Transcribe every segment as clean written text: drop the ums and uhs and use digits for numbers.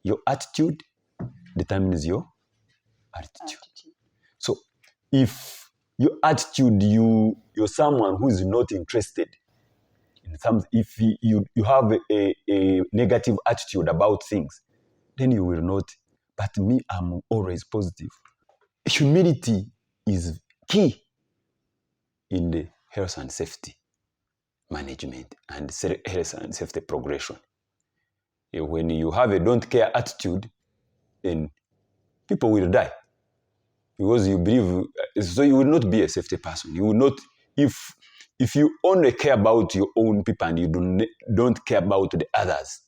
your attitude determines your attitude. So if your attitude, you're someone who is not interested in some, if you have a negative attitude about things, then you will not. But me, I'm always positive. Humility is key in the health and safety management and health and safety progression. When you have a don't care attitude, then people will die. Because you believe, so you will not be a safety person. You will not, if you only care about your own people and you don't care about the others,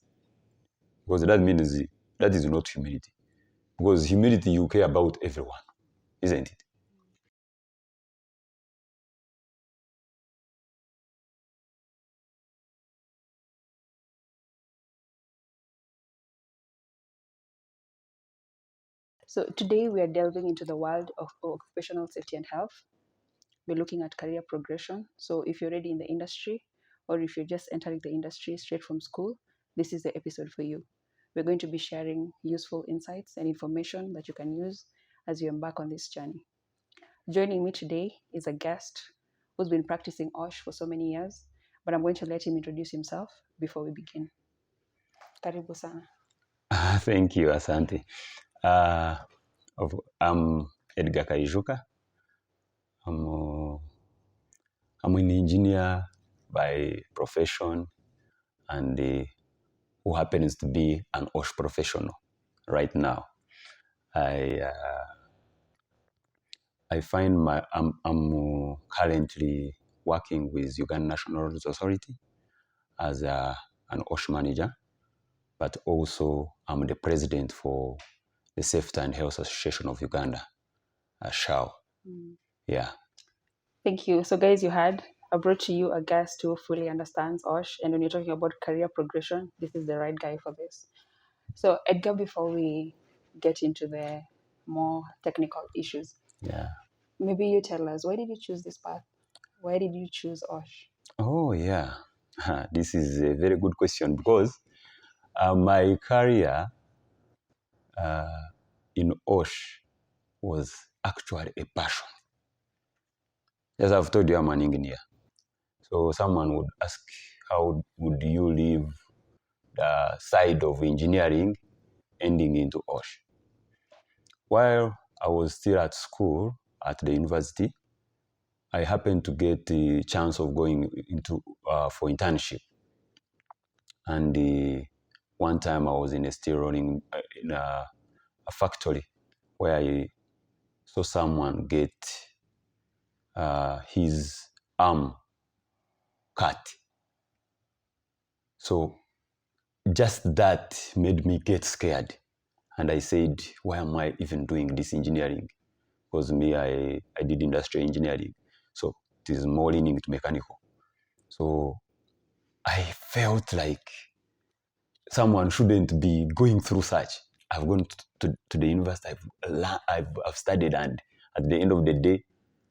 because that means that is not humility. Because humility, you care about everyone, isn't it? So today we are delving into the world of occupational safety and health. We're looking at career progression. So if you're already in the industry, or if you're just entering the industry straight from school, this is the episode for you. We're going to be sharing useful insights and information that you can use as you embark on this journey. Joining me today is a guest who's been practicing OSH for so many years, but I'm going to let him introduce himself before we begin. Karibu sana. Thank you, Asante. I'm Edgar Kaijuka. I'm an engineer by profession and who happens to be an OSH professional right now. I find I'm currently working with Uganda National Roads Authority as an OSH manager, but also I'm the president for the Safety and Health Association of Uganda, SHAO. Yeah. Thank you. So guys, you heard, I brought to you a guest who fully understands OSH, and when you're talking about career progression, this is the right guy for this. So Edgar, before we get into the more technical issues, Yeah. maybe you tell us, why did you choose this path? Why did you choose OSH? Oh, yeah. This is a very good question because my career in OSH was actually a passion. As I've told you, I'm an engineer. So someone would ask, how would you leave the side of engineering ending into OSH? While I was still at school, at the university, I happened to get the chance of going into for internship. And one time I was in a steel rolling, in a factory where I saw someone get his arm cut. So just that made me get scared. And I said, why am I even doing this engineering? Because me, I did industrial engineering. So it is more leaning to mechanical. So I felt like someone shouldn't be going through such. I've gone to the university, I've studied, and at the end of the day,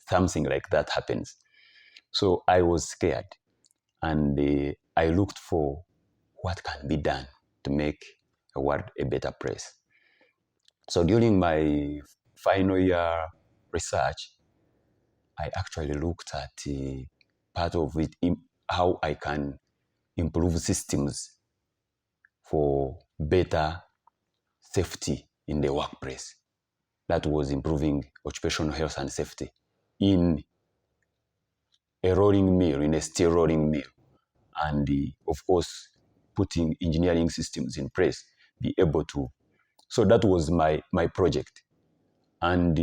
something like that happens. So I was scared, and I looked for what can be done to make a world a better place. So during my final year research, I actually looked at part of it, how I can improve systems for better safety in the workplace. That was improving occupational health and safety in a rolling mill, in a steel rolling mill. And of course, putting engineering systems in place, be able to. So that was my project. And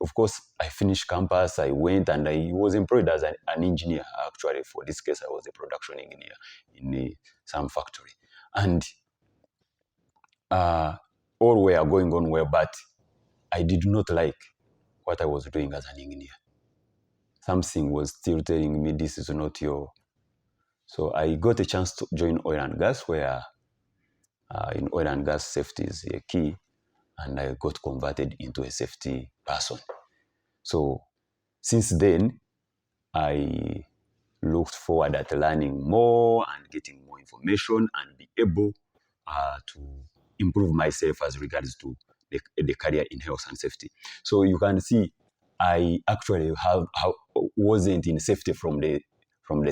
of course, I finished campus, I went and I was employed as an engineer. Actually, for this case, I was a production engineer in some factory. And all were going on well, but I did not like what I was doing as an engineer. Something was still telling me this is not your. So I got a chance to join oil and gas, where in oil and gas safety is a key, and I got converted into a safety person. So since then, I looked forward at learning more and getting more information and be able to improve myself as regards to the career in health and safety. So you can see I actually wasn't in safety from the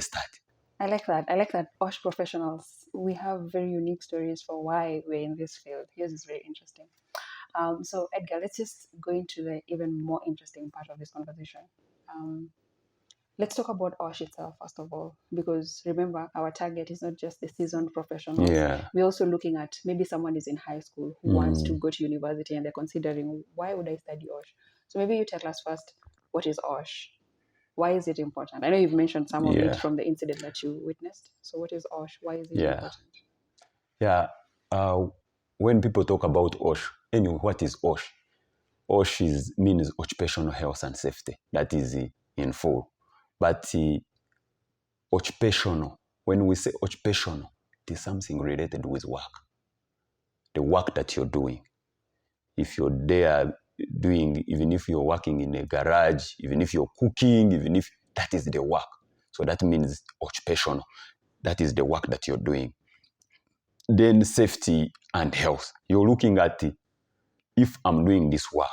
start. I like that. I like that. OSH professionals, we have very unique stories for why we're in this field. Yours is very interesting. So Edgar, let's just go into the even more interesting part of this conversation. Um, let's talk about OSH itself, first of all, because remember, our target is not just the seasoned professionals. Yeah. We're also looking at maybe someone is in high school who wants to go to university and they're considering, why would I study OSH? So maybe you tell us first, what is OSH? Why is it important? I know you've mentioned some of it Yeah. from the incident that you witnessed. So what is OSH? Why is it Yeah. important? Yeah. When people talk about OSH, anyway, what is OSH? OSH means occupational health and safety. That is in full. But occupational, when we say occupational, it is something related with work. The work that you're doing. If you're there doing, even if you're working in a garage, even if you're cooking, even if that is the work. So that means occupational. That is the work that you're doing. Then safety and health. You're looking at if I'm doing this work,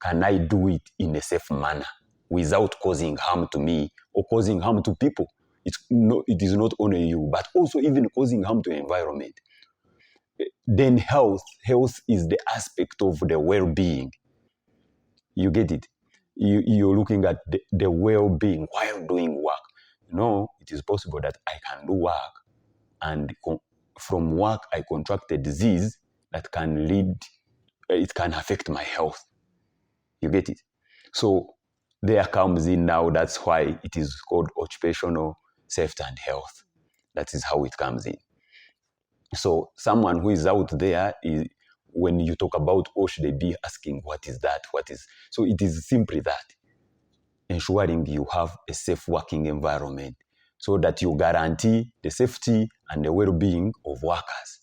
can I do it in a safe manner without causing harm to me or causing harm to people? It is not only you, but also even causing harm to the environment. Then health is the aspect of the well-being. You get it? You're looking at the well-being while doing work. It is possible that I can do work and from work I contract a disease that can it can affect my health. You get it? So there comes in now, that's why it is called occupational safety and health. That is how it comes in. So someone who is out there, when you talk about OSH, they be asking, what is that? So it is simply that, ensuring you have a safe working environment so that you guarantee the safety and the well-being of workers.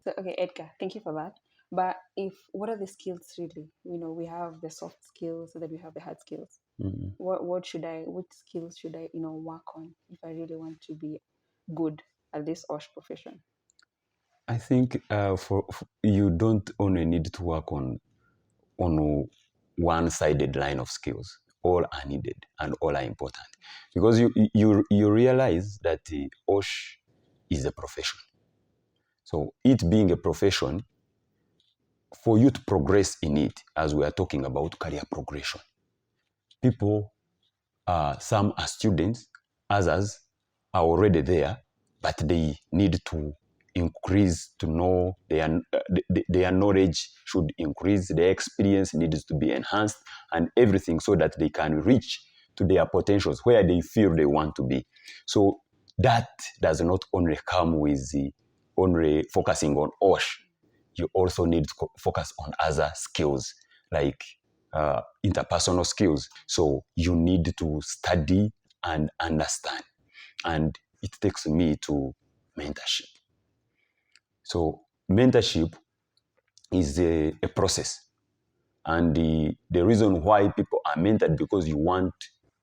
So, okay, Edgar, thank you for that. But what are the skills really? We have the soft skills, and then we have the hard skills. Mm. What skills should I, work on if I really want to be good at this OSH profession? I think for you don't only need to work on one-sided line of skills. All are needed and all are important because you realize that OSH is a profession. So it being a profession, for you to progress in it, as we are talking about career progression, people, some are students, others are already there, but they need to increase to know their knowledge should increase, their experience needs to be enhanced and everything so that they can reach to their potentials where they feel they want to be. So that does not only come with only focusing on OSH. You also need to focus on other skills like interpersonal skills. So you need to study and understand. And it takes me to mentorship. So mentorship is a process. And the reason why people are mentored because you want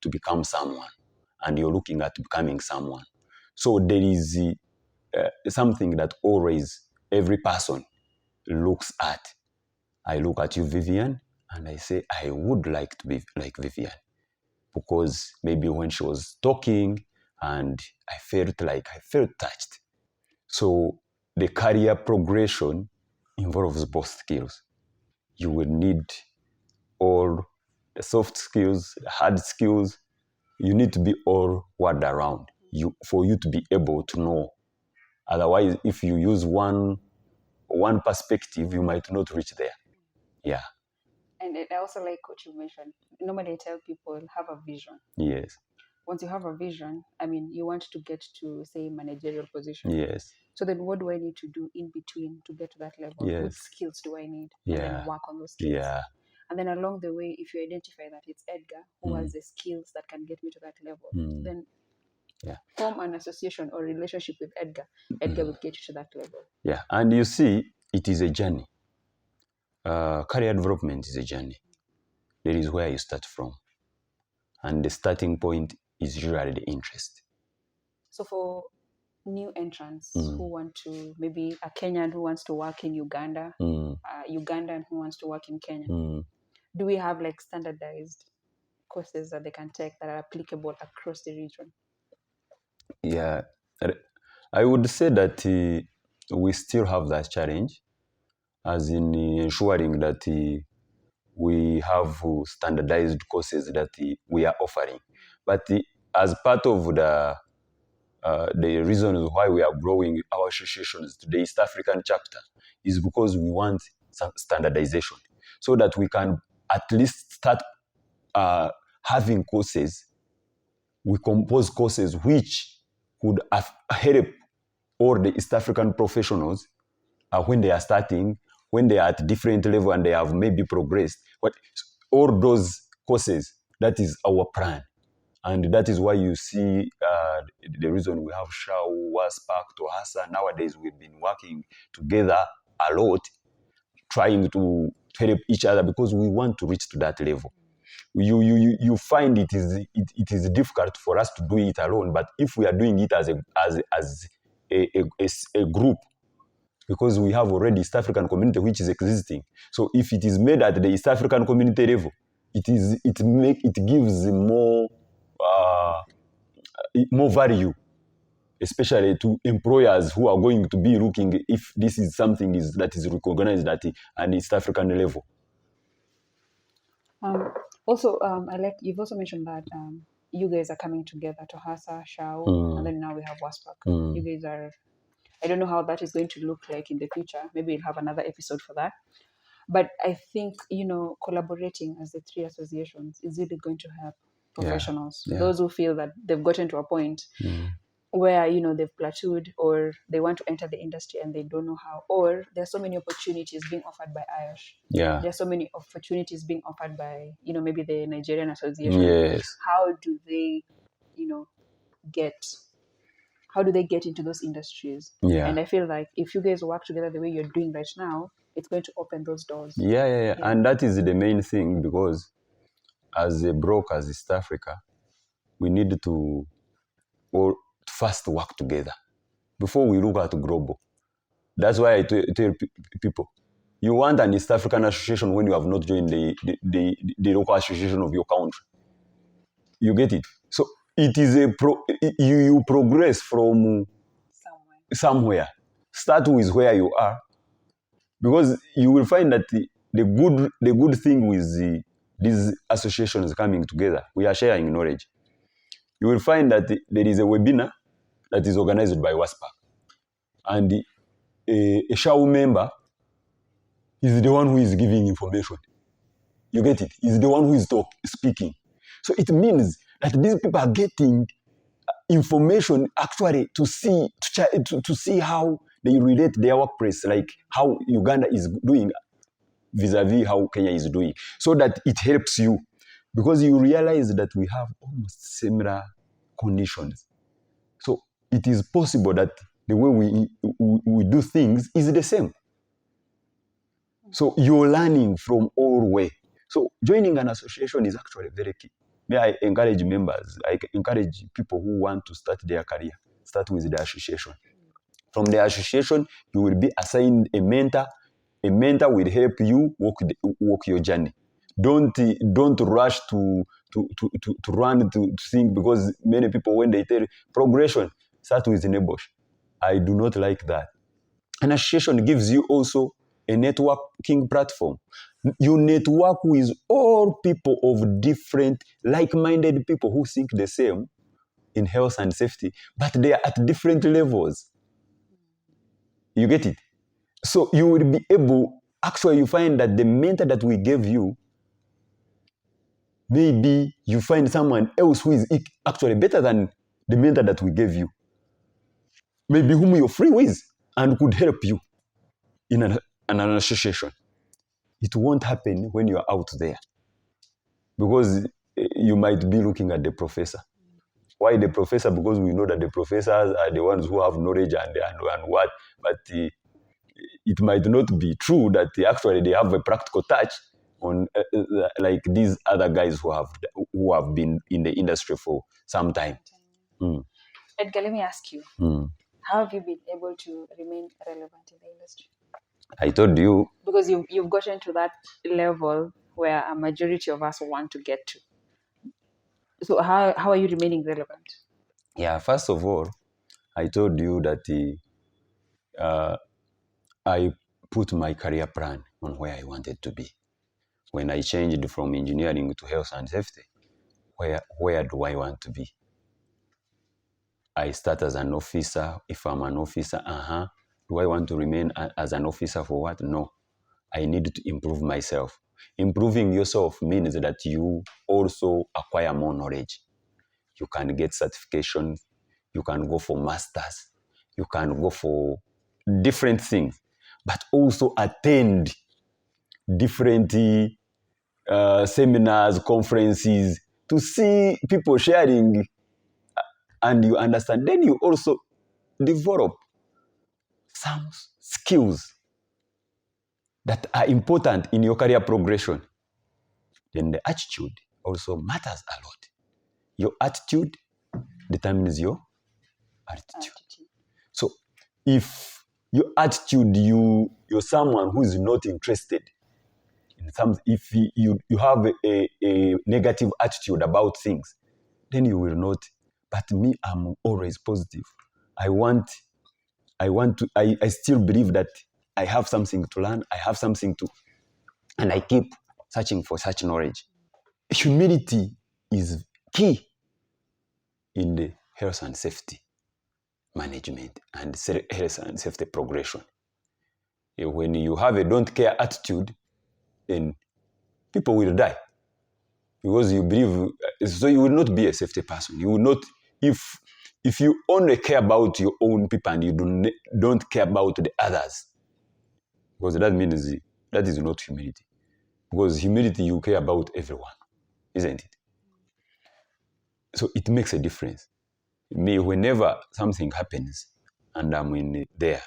to become someone and you're looking at becoming someone. So there is something that always every person looks at. I look at you, Vivian, and I say, I would like to be like Vivian. Because maybe when she was talking and I felt touched. So the career progression involves both skills. You will need all the soft skills, the hard skills. You need to be all word around for you to be able to know. Otherwise, if you use one perspective, you might not reach there. Yeah. And I also like what you mentioned. Normally, I tell people have a vision. Yes. Once you have a vision, you want to get to, say, managerial position. Yes. So then what do I need to do in between to get to that level? Yes. What skills do I need? Yeah. And then work on those skills. Yeah. And then along the way, if you identify that it's Edgar who has the skills that can get me to that level, then form an association or relationship with Edgar. Edgar will get you to that level. Yeah. And you see, it is a journey. Career development is a journey. That is where you start from. And the starting point is usually the interest. So for new entrants who want to, maybe a Kenyan who wants to work in Uganda, Ugandan who wants to work in Kenya. Do we have like standardized courses that they can take that are applicable across the region? Yeah, I would say that we still have that challenge, as in ensuring that we have standardized courses that we are offering. But as part of the reasons why we are growing our associations to the East African chapter is because we want some standardization so that we can at least start having courses. We compose courses which could help all the East African professionals when they are starting, when they are at different level and they have maybe progressed. But all those courses, that is our plan. And that is why you see the reason we have SHAU, WASPAC, TOHASA. Nowadays, we've been working together a lot, trying to help each other because we want to reach to that level. You find it is difficult for us to do it alone, but if we are doing it as a group, because we have already East African community which is existing. So if it is made at the East African community level, it gives more value, especially to employers who are going to be looking if this is something that is recognized at an East African level. Also, I like you've also mentioned that you guys are coming together to Hasa, Shao, and then now we have WASPAC. You guys are, I don't know how that is going to look like in the future. Maybe we'll have another episode for that. But I think, collaborating as the three associations is really going to help professionals. Yeah. Those who feel that they've gotten to a point where, they've plateaued or they want to enter the industry and they don't know how. Or there are so many opportunities being offered by CertIOSH. Yeah. There are so many opportunities being offered by, maybe the Nigerian association. Yes. How do they, get into those industries? Yeah. And I feel like if you guys work together the way you're doing right now, it's going to open those doors. Yeah. And that is the main thing, because as a broker, as East Africa, we need to first work together before we look at global. That's why I tell people, you want an East African association when you have not joined the local association of your country. You get it? So it is you progress from somewhere. Start with where you are, because you will find that the good thing with these associations coming together, we are sharing knowledge. You will find that there is a webinar that is organized by WASPAC, and a SHAU member is the one who is giving information. You get it? He's the one who is speaking. So it means that these people are getting information actually to see how they relate their workplace, like how Uganda is doing vis-a-vis how Kenya is doing, so that it helps you, because you realize that we have almost similar conditions. So it is possible that the way we do things is the same. So you're learning from all way. So joining an association is actually very key. May I encourage members, I encourage people who want to start their career, start with the association. From the association, you will be assigned a mentor. A mentor will help you walk your journey. Don't rush to run to think, because many people, when they tell progression, start with Nebosh. I do not like that. An association gives you also a networking platform. You network with all people of different, like-minded people who think the same in health and safety, but they are at different levels. You get it? So you will be able, actually you find that the mentor that we gave you, maybe you find someone else who is actually better than the mentor that we gave you. Maybe whom you're free with and could help you in an association. It won't happen when you're out there, because you might be looking at the professor. Why the professor? Because we know that the professors are the ones who have knowledge and what, but it might not be true that actually they have a practical touch on like these other guys who have been in the industry for some time. Edgar, let me ask you, How have you been able to remain relevant in the industry? I told you, Because you've gotten to that level where a majority of us want to get to. So how are you remaining relevant? yeah, first of all, I told you that I put my career plan on where I wanted to be. When I changed from engineering to health and safety, where do I want to be? I start as an officer. If I'm an officer, do I want to remain as an officer for what? No. I need to improve myself. Improving yourself means that you also acquire more knowledge. You can get certifications, you can go for masters, you can go for different things, but also attend different seminars, conferences, to see people sharing and you understand. Then you also develop some skills that are important in your career progression. Then the attitude also matters a lot. Your attitude determines your altitude. So if your attitude, you're someone who is not interested in some, if you have a negative attitude about things, then you will not. But me, I'm always positive. I still believe that I have something to learn, I have something to, and I keep searching for such knowledge. Humility is key in the health and safety management and health and safety progression. When you have a don't care attitude, then people will die because you believe, so you will not be a safety person. You will not, if you only care about your own people and you don't care about the others, because that means that is not humility. Because humility, you care about everyone, isn't it? So it makes a difference. Me, whenever something happens and I'm in there,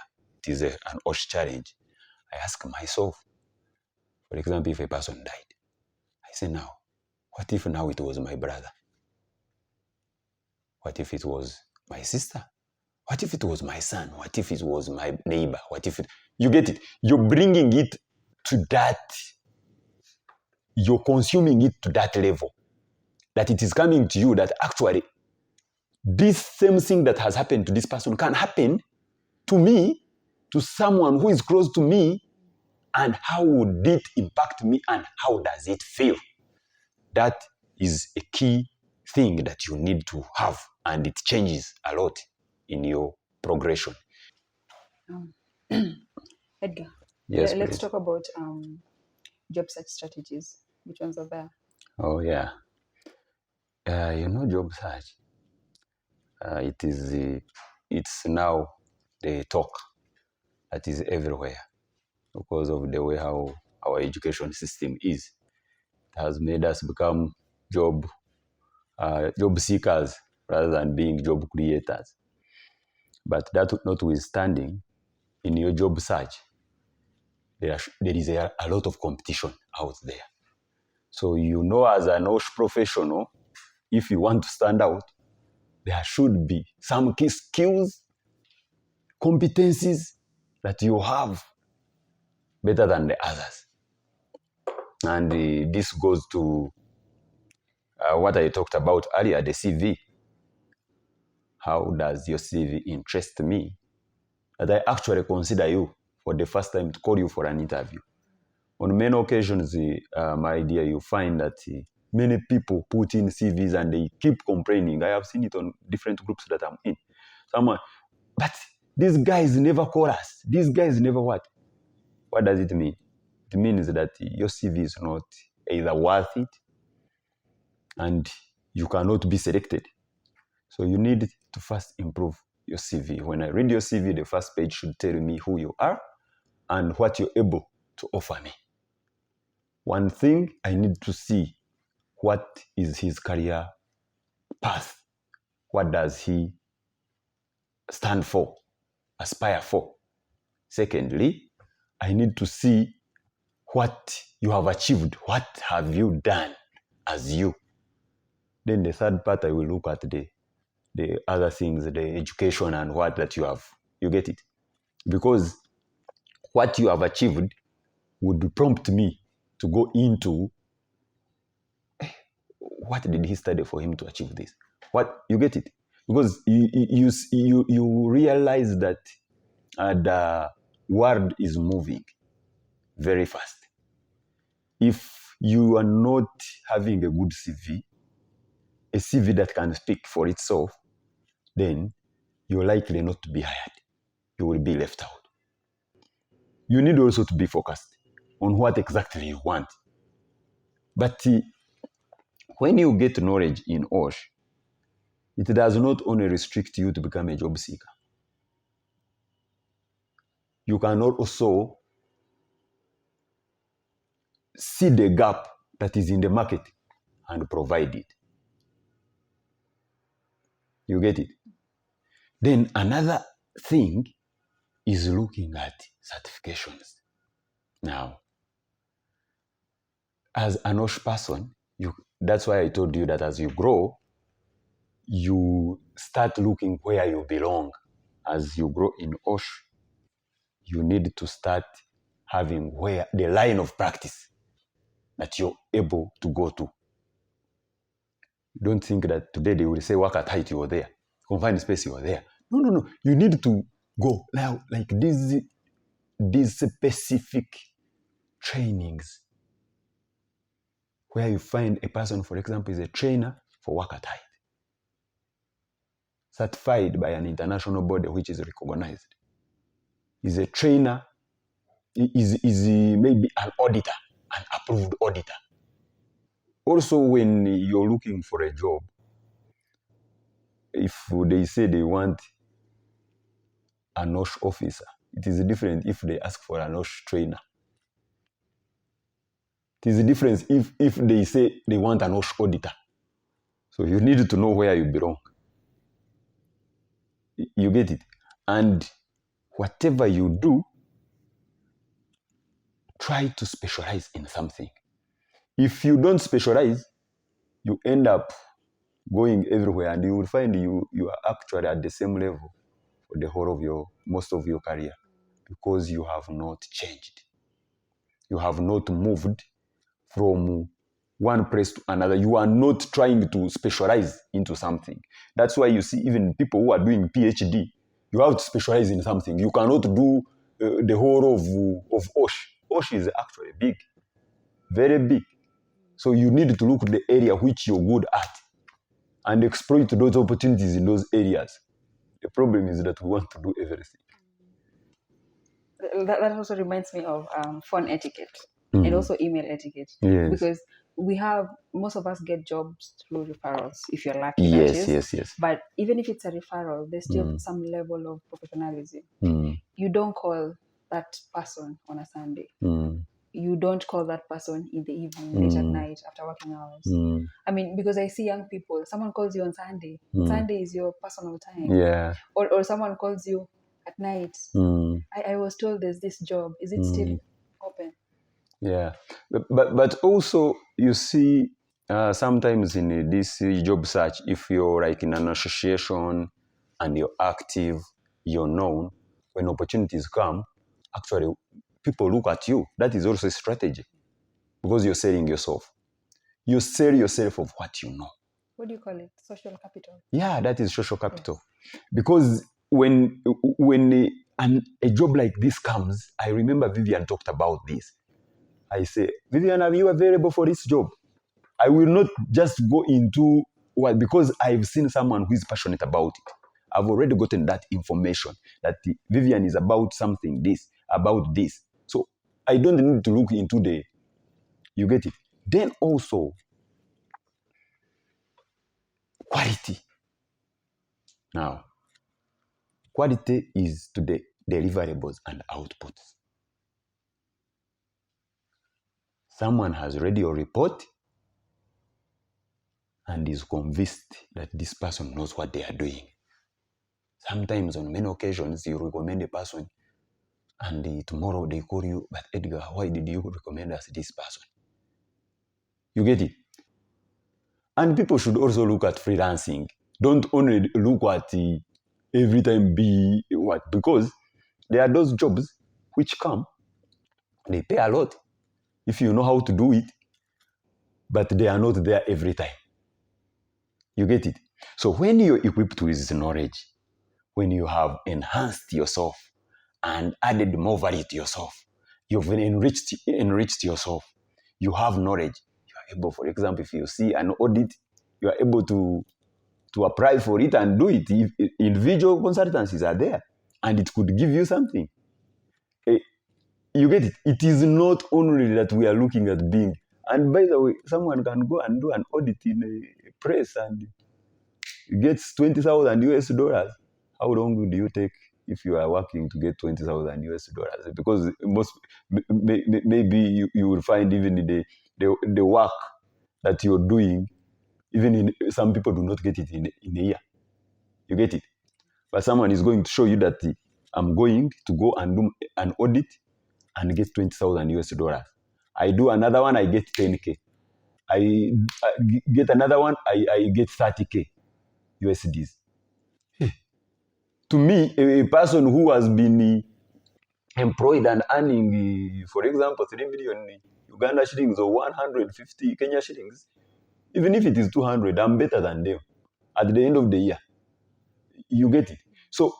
it is an OSH challenge, I ask myself, for example, if a person died, I say now, what if now it was my brother? What if it was my sister? What if it was my son? What if it was my neighbor? What if you get it? You're bringing it to that, you're consuming it to that level, that it is coming to you that actually this same thing that has happened to this person can happen to me, to someone who is close to me, and how would it impact me and how does it feel? That is a key thing that you need to have, and it changes a lot in your progression. Edgar, Yes, let's please. talk about job search strategies. Which ones are there? Oh, yeah. Job search, it's now the talk that is everywhere because of the way how our education system is. It has made us become job seekers rather than being job creators. But that notwithstanding, in your job search, there is a lot of competition out there. So as an OSH professional, if you want to stand out, there should be some key skills, competencies that you have better than the others. And this goes to what I talked about earlier, the CV. How does your CV interest me? That I actually consider you for the first time to call you for an interview. On many occasions, my dear, you find that many people put in CVs and they keep complaining. I have seen it on different groups that I'm in. But these guys never call us. These guys never what? What does it mean? It means that your CV is not either worth it and you cannot be selected. So you need to first improve your CV. When I read your CV, the first page should tell me who you are and what you're able to offer me. One thing, I need to see what is his career path. What does he stand for, aspire for? Secondly, I need to see what you have achieved. What have you done as you? Then the third part, I will look at the the other things, the education and what that you have. You get it? Because what you have achieved would prompt me to go into what did he study for him to achieve this? What, you get it? Because you realize that the world is moving very fast. If you are not having a good CV, a CV that can speak for itself, then you're likely not to be hired. You will be left out. You need also to be focused on what exactly you want. But when you get knowledge in OSH, it does not only restrict you to become a job seeker. You can also see the gap that is in the market and provide it. You get it? Then another thing is looking at certifications. Now, as an OSH person, that's why I told you that as you grow, you start looking where you belong. As you grow in OSH, you need to start having where the line of practice that you're able to go to. Don't think that today they will say work at height, you are there. Confined space, you are there. No. You need to go now, like these specific trainings where you find a person, for example, is a trainer for work at height, certified by an international body which is recognized. Is a trainer, is maybe an auditor, an approved auditor. Also, when you're looking for a job, if they say they want an OSH officer, it is different if they ask for an OSH trainer. It is different if they say they want an OSH auditor. So you need to know where you belong. You get it? And whatever you do, try to specialize in something. If you don't specialize, you end up going everywhere and you will find you are actually at the same level for the whole of most of your career, because you have not changed. You have not moved from one place to another. You are not trying to specialize into something. That's why you see even people who are doing PhD, you have to specialize in something. You cannot do the whole of OSH. OSH is actually big, very big. So you need to look at the area which you're good at and exploit those opportunities in those areas. The problem is that we want to do everything. That also reminds me of phone etiquette and also email etiquette. Yes. Because most of us get jobs through referrals, if you're lucky. Yes. But even if it's a referral, there's still some level of professionalism. You don't call that person on a Sunday. You don't call that person in the evening, late at night, after working hours. I mean, because I see young people, someone calls you on Sunday. Sunday is your personal time. Yeah. Or someone calls you at night. I was told there's this job. Is it still open? Yeah. But also, you see, sometimes in this job search, if you're like in an association and you're active, you're known, when opportunities come, actually, people look at you. That is also a strategy, because you're selling yourself. You sell yourself of what you know. What do you call it? Social capital? Yeah, that is social capital. Yes. Because when a job like this comes, I remember Vivian talked about this. I say, Vivian, are you available for this job? I will not just go into, because I've seen someone who is passionate about it. I've already gotten that information that Vivian is about something, about this. So I don't need to look into you get it? Then also, quality. Now, quality is to the deliverables and outputs. Someone has read your report and is convinced that this person knows what they are doing. Sometimes on many occasions, you recommend a person and tomorrow they call you, but Edgar, why did you recommend us this person? You get it? And people should also look at freelancing. Don't only look at every time be what, because there are those jobs which come, they pay a lot if you know how to do it, but they are not there every time. You get it? So when you're equipped with knowledge, when you have enhanced yourself and added more value to yourself, you've enriched yourself, you have knowledge, you are able, for example, if you see an audit, you are able to apply for it and do it. If individual consultancies are there, and it could give you something. You get it? It is not only that we are looking at being, and by the way, someone can go and do an audit in a press and gets $20,000. How long do you take if you are working to get $20,000? Because maybe you will find even the work that you're doing, even some people do not get it in a year. You get it? But someone is going to show you that I'm going to go and do an audit and get $20,000. I do another one, I get 10K. I get another one, I get 30K USDs. To me, a person who has been employed and earning, for example, 3 million Uganda shillings or 150 Kenya shillings, even if it is 200, I'm better than them at the end of the year. You get it? So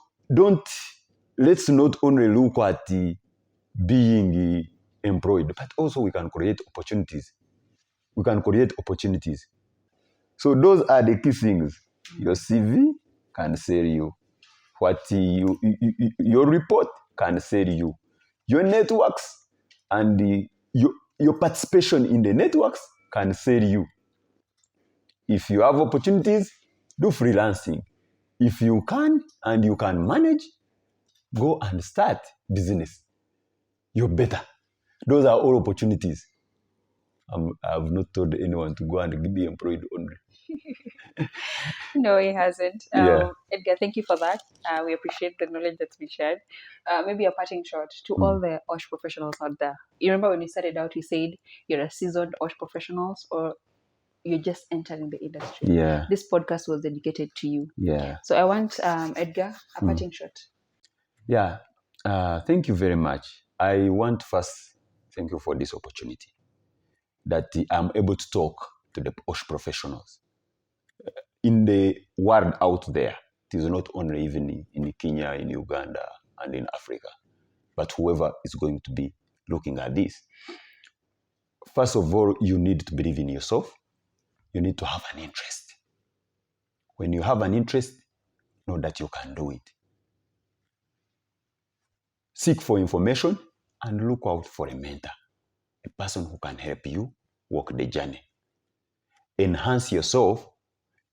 let's not only look at being employed, but also we can create opportunities. We can create opportunities. So those are the key things. Your CV can sell you. Your report can sell you. Your networks and your participation in the networks can sell you. If you have opportunities, do freelancing. If you can and you can manage, go and start business. You're better. Those are all opportunities. I've not told anyone to go and be employed only. No, he hasn't. Yeah. Edgar, thank you for that. We appreciate the knowledge that's been shared. Maybe a parting shot to all the OSH professionals out there. You remember when you started out, you said you're a seasoned OSH professionals or you're just entering the industry. Yeah. This podcast was dedicated to you. Yeah. So I want Edgar, a parting shot. Yeah. Thank you very much. I want first thank you for this opportunity that I'm able to talk to the OSH professionals. In the world out there, it is not only even in Kenya, in Uganda, and in Africa, but whoever is going to be looking at this. First of all, you need to believe in yourself. You need to have an interest. When you have an interest, know that you can do it. Seek for information and look out for a mentor, a person who can help you walk the journey. Enhance yourself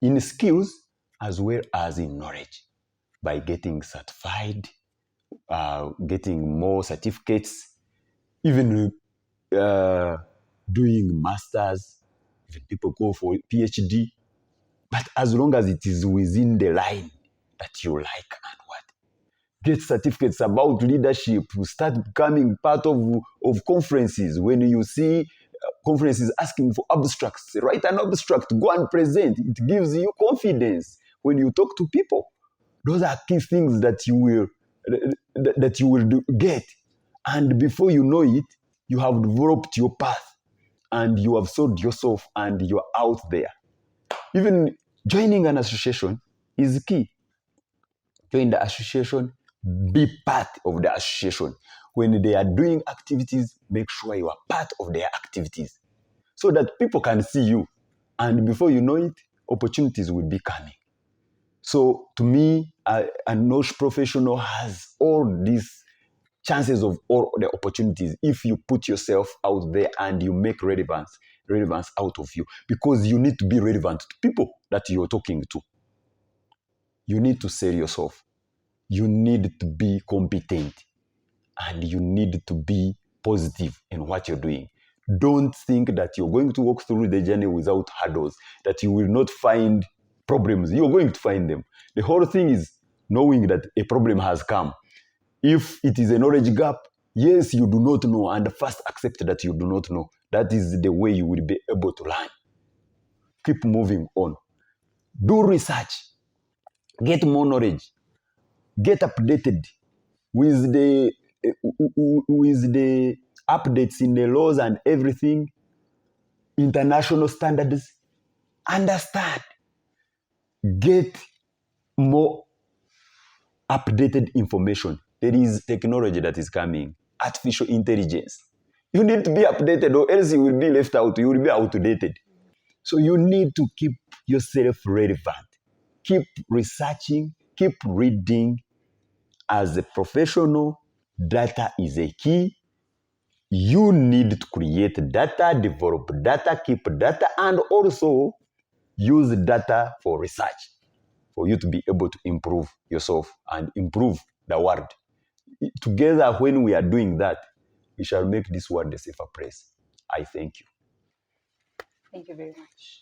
in skills as well as in knowledge by getting certified, getting more certificates, even doing masters, even people go for PhD. But as long as it is within the line that you like and what, get certificates about leadership, start becoming part of conferences. When you see conferences asking for abstracts, write an abstract, go and present. It gives you confidence when you talk to people. Those are key things that you will get. And before you know it, you have developed your path and you have sold yourself and you're out there. Even joining an association is key. Join the association, be part of the association. When they are doing activities, make sure you are part of their activities so that people can see you. And before you know it, opportunities will be coming. So to me, an OSH professional has all these chances of all the opportunities if you put yourself out there and you make relevance out of you, because you need to be relevant to people that you're talking to. You need to sell yourself. You need to be competent and you need to be positive in what you're doing. Don't think that you're going to walk through the journey without hurdles, that you will not find problems. You're going to find them. The whole thing is knowing that a problem has come. If it is a knowledge gap, yes, you do not know, and first accept that you do not know. That is the way you will be able to learn. Keep moving on. Do research. get more knowledge, get updated with the updates in the laws and everything, international standards. Understand, get more updated information. There is technology that is coming, artificial intelligence. You need to be updated or else you will be left out, you will be outdated. So you need to keep yourself relevant. Keep researching, keep reading. As a professional, data is a key. You need to create data, develop data, keep data, and also use data for research for you to be able to improve yourself and improve the world. Together, when we are doing that, we shall make this world a safer place. I thank you. Thank you very much.